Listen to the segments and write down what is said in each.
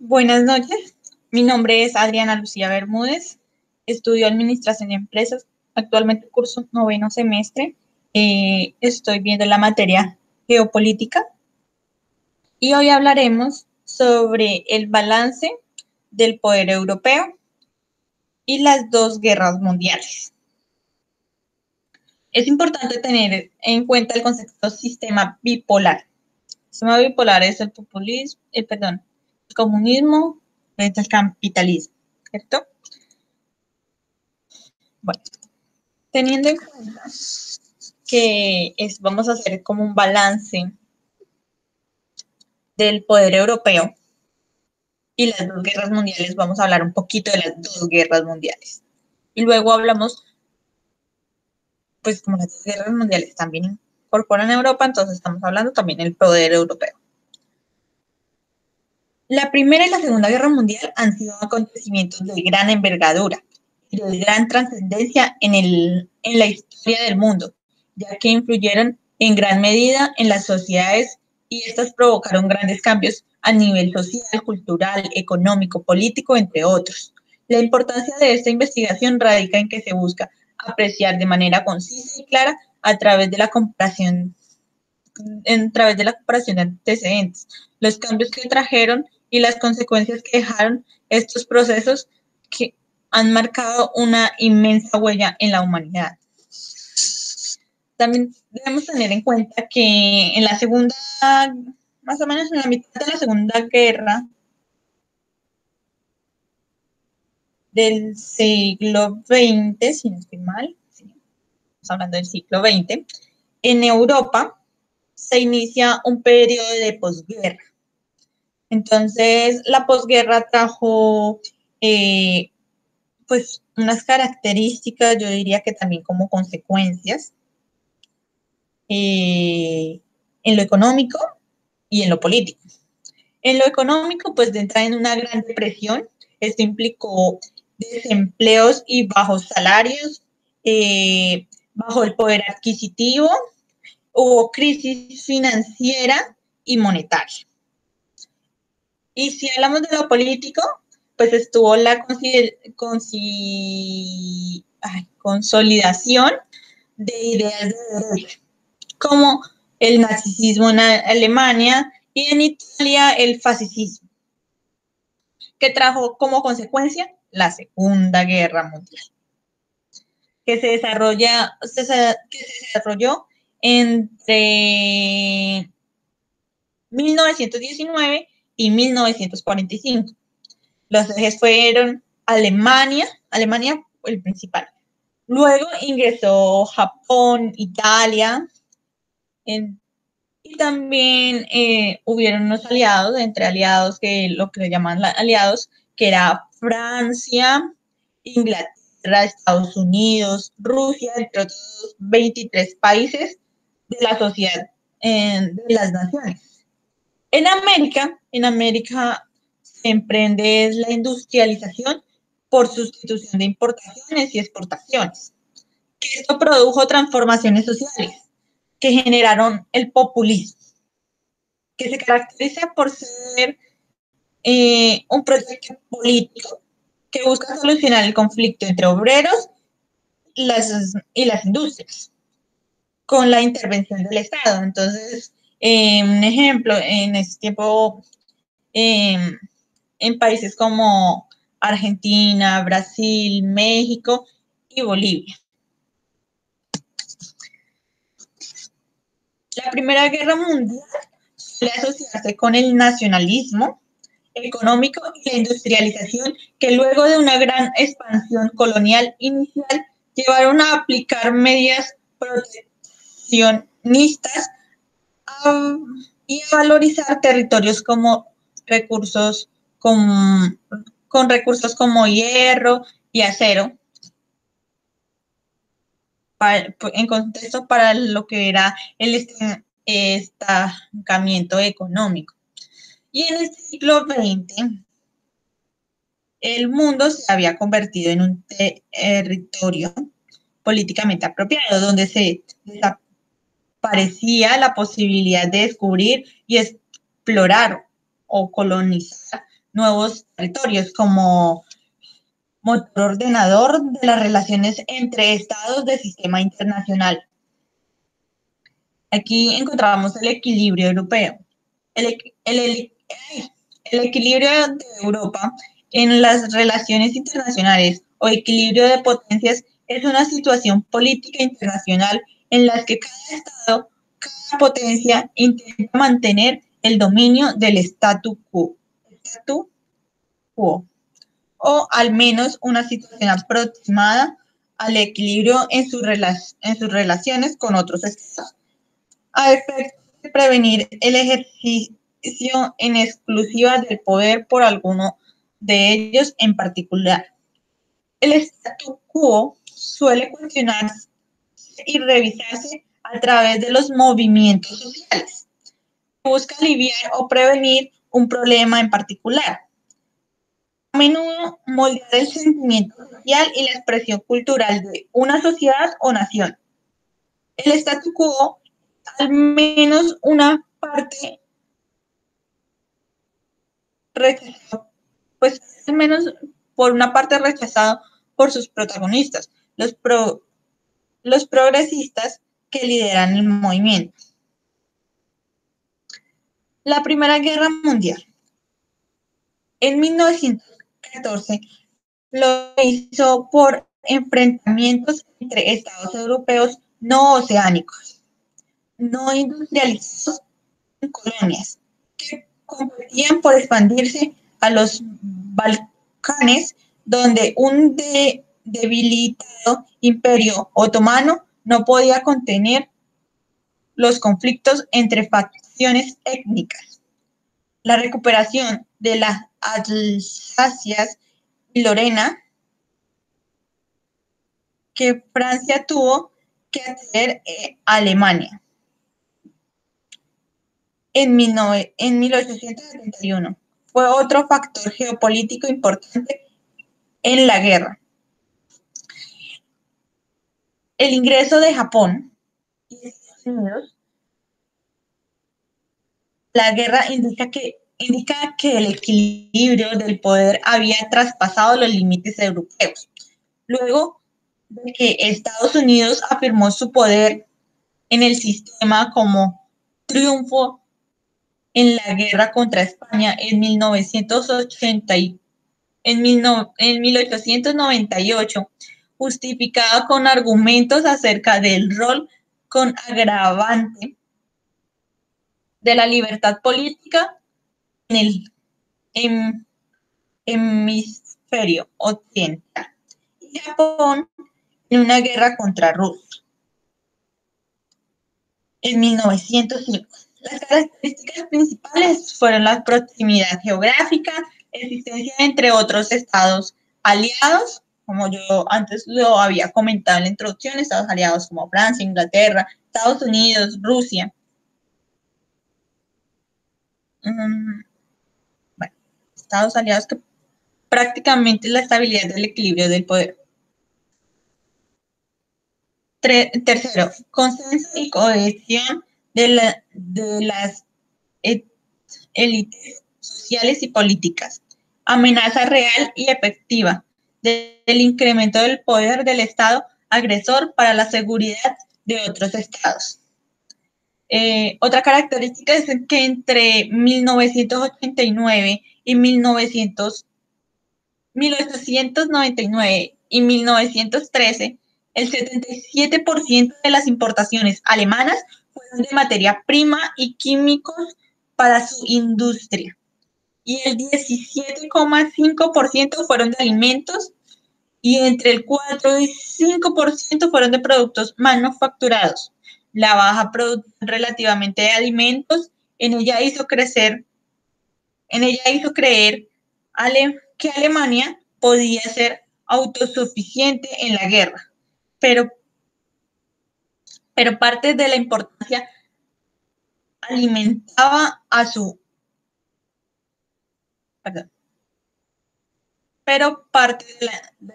Buenas noches, mi nombre es Adriana Lucía Bermúdez, estudio Administración de Empresas, actualmente curso noveno semestre, estoy viendo la materia geopolítica y hoy hablaremos sobre el balance del poder europeo y las dos guerras mundiales. Es importante tener en cuenta el concepto sistema bipolar. El sistema bipolar es el comunismo frente al capitalismo, ¿cierto? Bueno, teniendo en cuenta que vamos a hacer como un balance del poder europeo y las dos guerras mundiales, vamos a hablar un poquito de las dos guerras mundiales. Y luego hablamos, pues como las dos guerras mundiales también incorporan a Europa, entonces estamos hablando también del poder europeo. La Primera y la Segunda Guerra Mundial han sido acontecimientos de gran envergadura y de gran trascendencia en la historia del mundo, ya que influyeron en gran medida en las sociedades y estas provocaron grandes cambios a nivel social, cultural, económico, político, entre otros. La importancia de esta investigación radica en que se busca apreciar de manera concisa y clara a través de la comparación de antecedentes, los cambios que trajeron y las consecuencias que dejaron estos procesos que han marcado una inmensa huella en la humanidad. También debemos tener en cuenta que en la segunda, más o menos en la mitad de la Segunda Guerra del siglo XX, si no estoy mal, estamos hablando del siglo XX, en Europa se inicia un periodo de posguerra. Entonces, la posguerra trajo pues unas características, yo diría que también como consecuencias en lo económico y en lo político. En lo económico, pues de entrar en una gran depresión, esto implicó desempleos y bajos salarios, bajo el poder adquisitivo, hubo crisis financiera y monetaria. Y si hablamos de lo político, pues estuvo la consolidación de ideas de derecha, como el nazismo en Alemania y en Italia el fascismo, que trajo como consecuencia la Segunda Guerra Mundial, que se desarrolló entre 1919 y 1945. Los ejes fueron Alemania el principal. Luego ingresó Japón, Italia, y también hubieron unos aliados, entre aliados que lo que le llaman aliados, que era Francia, Inglaterra, Estados Unidos, Rusia, entre otros 23 países de la sociedad de las naciones. En América se emprende la industrialización por sustitución de importaciones y exportaciones. Esto produjo transformaciones sociales que generaron el populismo, que se caracteriza por ser un proyecto político que busca solucionar el conflicto entre obreros y las industrias con la intervención del Estado. Entonces, un ejemplo, en ese tiempo, en países como Argentina, Brasil, México y Bolivia. La Primera Guerra Mundial suele asociarse con el nacionalismo económico y la industrialización que luego de una gran expansión colonial inicial llevaron a aplicar medidas proteccionistas y a valorizar territorios como recursos con recursos como hierro y acero, en contexto para lo que era el estancamiento económico. Y en el siglo XX, el mundo se había convertido en un territorio políticamente apropiado, donde se desaparecía la posibilidad de descubrir y explorar o colonizar nuevos territorios como motor ordenador de las relaciones entre estados del sistema internacional. Aquí encontramos el equilibrio europeo. El equilibrio de Europa en las relaciones internacionales o equilibrio de potencias es una situación política internacional en la que cada potencia intenta mantener el dominio del statu quo, o al menos una situación aproximada al equilibrio en sus relaciones con otros estados, a efecto de prevenir el ejercicio en exclusiva del poder por alguno de ellos en particular. El statu quo suele cuestionarse y revisarse a través de los movimientos sociales. Busca aliviar o prevenir un problema en particular. A menudo moldear el sentimiento social y la expresión cultural de una sociedad o nación. El statu quo, al menos una parte rechazado, pues al menos por una parte rechazado por sus protagonistas, los progresistas que lideran el movimiento. La Primera Guerra Mundial. En 1914 lo hizo por enfrentamientos entre estados europeos no oceánicos, no industrializados en colonias, que competían por expandirse a los Balcanes, donde un debilitado imperio otomano no podía contener los conflictos entre facciones étnicas. La recuperación de las Alsacias y Lorena, que Francia tuvo que hacer a Alemania en 1871. Fue otro factor geopolítico importante en la guerra. El ingreso de Japón y Estados Unidos. La guerra indica que el equilibrio del poder había traspasado los límites europeos. Luego de que Estados Unidos afirmó su poder en el sistema como triunfo en la guerra contra España en 1898, justificada con argumentos acerca del rol con agravante de la libertad política en el hemisferio occidental, y Japón en una guerra contra Rusia. En 1905, las características principales fueron la proximidad geográfica, existencia entre otros estados aliados, como yo antes lo había comentado en la introducción, estados aliados como Francia, Inglaterra, Estados Unidos, Rusia. Bueno, estados aliados que prácticamente la estabilidad del equilibrio del poder. Tercero, consenso y cohesión de las élites sociales y políticas. Amenaza real y efectiva del incremento del poder del Estado agresor para la seguridad de otros estados. Otra característica es que entre 1989 y 1899 y 1913, el 77% de las importaciones alemanas fueron de materia prima y químicos para su industria, y el 17,5% fueron de alimentos, y entre el 4 y 5% fueron de productos manufacturados. La baja producción relativamente de alimentos en ella hizo creer que Alemania podía ser autosuficiente en la guerra, pero parte de la importancia alimentaba a su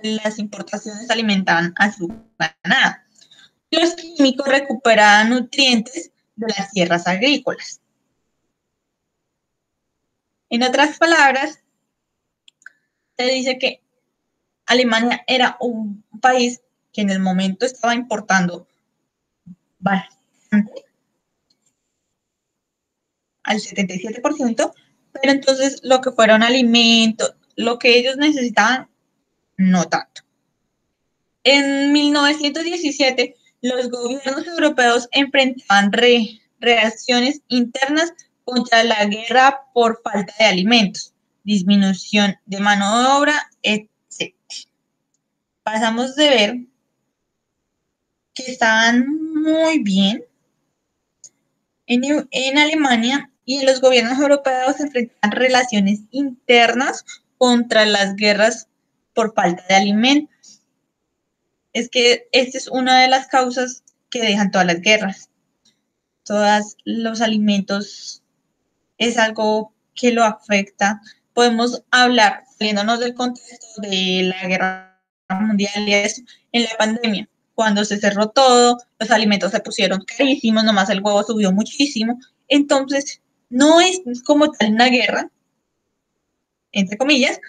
las importaciones alimentaban a su ganado. Los químicos recuperaban nutrientes de las tierras agrícolas. En otras palabras, se dice que Alemania era un país que en el momento estaba importando bastante, al 77%, pero entonces lo que fueron alimentos, lo que ellos necesitaban, no tanto. En 1917, los gobiernos europeos enfrentaban reacciones internas contra la guerra por falta de alimentos, disminución de mano de obra, etc. Pasamos de ver que estaban muy bien en Alemania y en los gobiernos europeos se enfrentaban relaciones internas contra las guerras por falta de alimentos. Es que esta es una de las causas que dejan todas las guerras. Todos los alimentos es algo que lo afecta. Podemos hablar, saliéndonos del contexto de la guerra mundial y eso, en la pandemia, cuando se cerró todo, los alimentos se pusieron carísimos, nomás el huevo subió muchísimo. Entonces, no es como tal una guerra, entre comillas,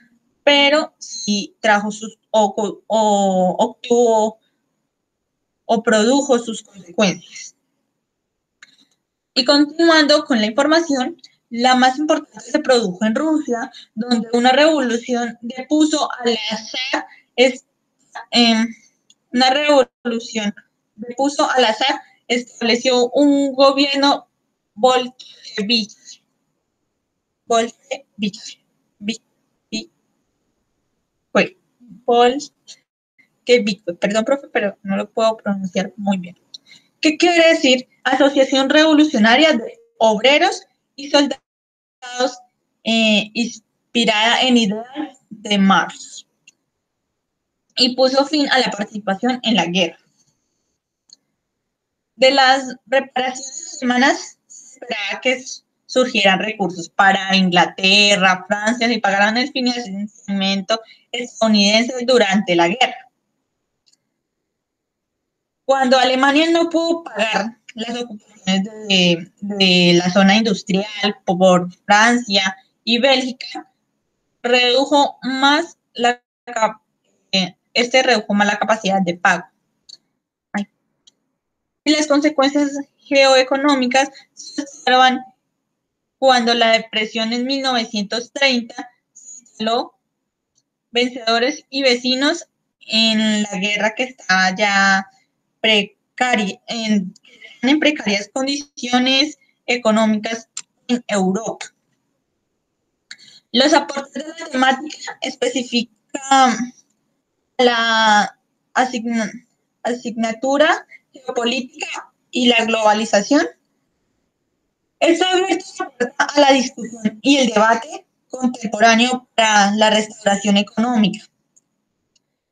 pero sí trajo sus, o obtuvo o produjo sus consecuencias. Y continuando con la información, la más importante se produjo en Rusia, donde una revolución depuso al azar, una revolución depuso al azar, estableció un gobierno bolchevique. Perdón, profe, pero no lo puedo pronunciar muy bien. ¿Qué quiere decir? Asociación Revolucionaria de Obreros y Soldados, inspirada en ideas de Marx, y puso fin a la participación en la guerra. De las reparaciones alemanas, se esperaba que surgieran recursos para Inglaterra, Francia, y pagaran el financiamiento estadounidense durante la guerra. Cuando Alemania no pudo pagar las ocupaciones de la zona industrial por Francia y Bélgica, redujo más la capacidad de pago. Y las consecuencias geoeconómicas se observan cuando la depresión en 1930 se instaló, vencedores y vecinos en la guerra que estaba ya precaria, en precarias condiciones económicas en Europa. Los aportes de la temática especifican la asignatura geopolítica y la globalización. Esto abre a la discusión y el debate contemporáneo para la restauración económica,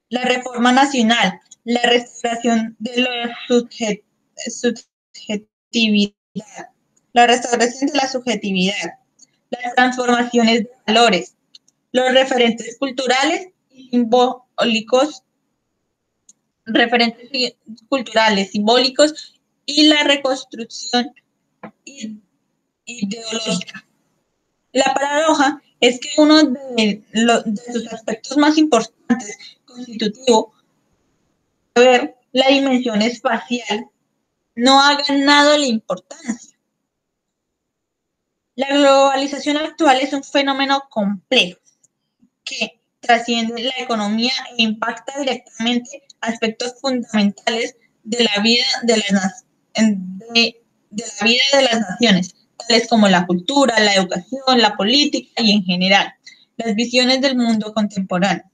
la reforma nacional, la restauración de la subjetividad, la restauración de la subjetividad, las transformaciones de valores, los referentes culturales y simbólicos, y la reconstrucción ideológica. La paradoja es que uno de sus aspectos más importantes constitutivo de ver la dimensión espacial no ha ganado la importancia. La globalización actual es un fenómeno complejo que trasciende la economía e impacta directamente aspectos fundamentales de la vida de las naciones, tales como la cultura, la educación, la política y en general las visiones del mundo contemporáneo.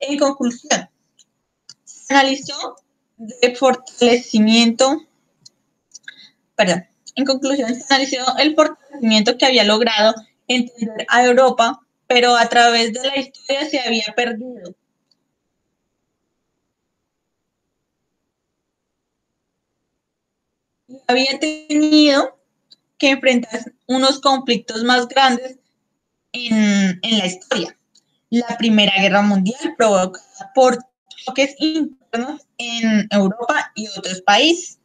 En conclusión, se analizó el fortalecimiento que había logrado entender a Europa, pero a través de la historia se había perdido. Y había tenido que enfrentar unos conflictos más grandes en la historia. La Primera Guerra Mundial provocada por choques internos en Europa y otros países.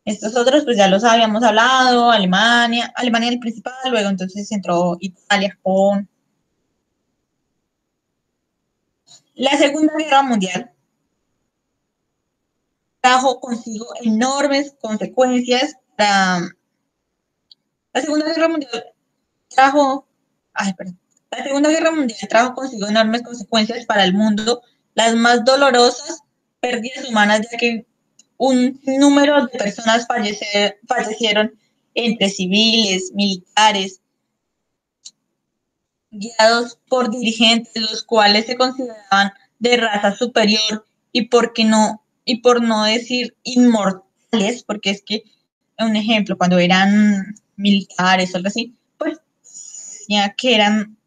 Estos otros, pues ya los habíamos hablado, Alemania el principal, luego entonces entró Italia, Japón. La Segunda Guerra Mundial trajo consigo enormes consecuencias para... La Segunda Guerra Mundial trajo... Ay, perdón. La Segunda Guerra Mundial trajo consigo enormes consecuencias para el mundo, las más dolorosas pérdidas humanas, ya que un número de personas fallecieron entre civiles, militares, guiados por dirigentes, los cuales se consideraban de raza superior y por no decir inmortales, porque es que, un ejemplo, cuando eran militares o algo así, pues ya que eran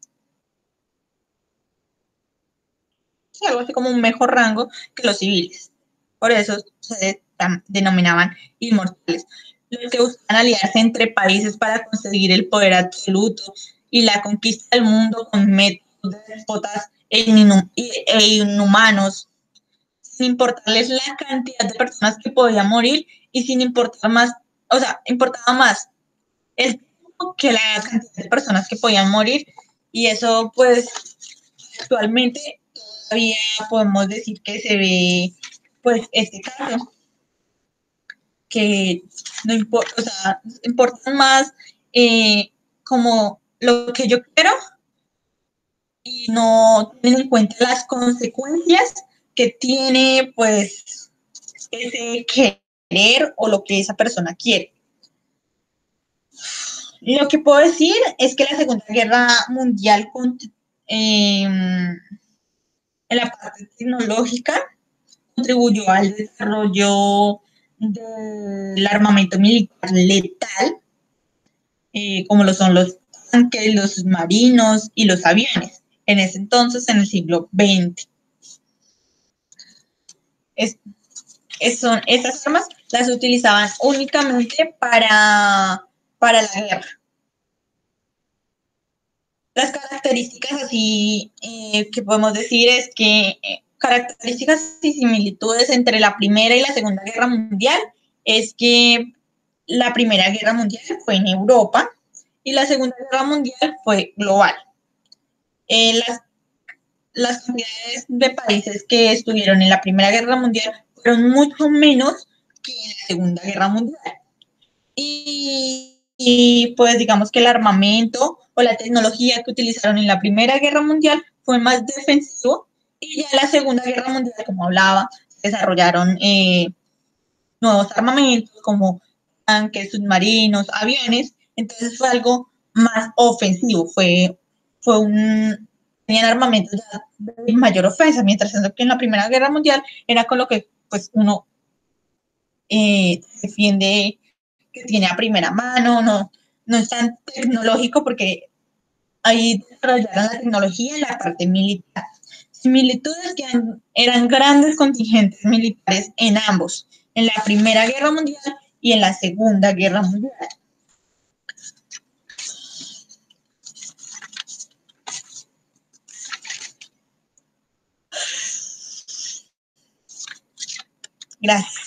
algo así como un mejor rango que los civiles. Por eso se denominaban inmortales. Los que buscan aliarse entre países para conseguir el poder absoluto y la conquista del mundo con métodos déspotas e inhumanos, sin importarles la cantidad de personas que podían morir y sin importar más, o sea, importaba más el tiempo que la cantidad de personas que podían morir, y eso pues actualmente todavía podemos decir que se ve pues este caso, que no importa, o sea, importan más como lo que yo quiero y no tienen en cuenta las consecuencias que tiene pues ese querer o lo que esa persona quiere. Lo que puedo decir es que la Segunda Guerra Mundial en la parte tecnológica contribuyó al desarrollo del armamento militar letal, como lo son los tanques, los submarinos y los aviones, en ese entonces, en el siglo XX. Son esas armas las utilizaban únicamente para la guerra. Las características así que podemos decir es que características y similitudes entre la Primera y la Segunda Guerra Mundial es que la Primera Guerra Mundial fue en Europa y la Segunda Guerra Mundial fue global. Las cantidades de países que estuvieron en la Primera Guerra Mundial fueron mucho menos que en la Segunda Guerra Mundial. Y pues digamos que el armamento o la tecnología que utilizaron en la Primera Guerra Mundial fue más defensivo, y ya en la Segunda Guerra Mundial, como hablaba, se desarrollaron nuevos armamentos como tanques, submarinos, aviones, entonces fue algo más ofensivo, tenían armamentos de mayor ofensa, mientras que en la Primera Guerra Mundial era con lo que pues uno defiende, que tiene a primera mano, no es tan tecnológico porque ahí desarrollaron la tecnología en la parte militar. Similitudes que eran grandes contingentes militares en ambos, en la Primera Guerra Mundial y en la Segunda Guerra Mundial. Gracias.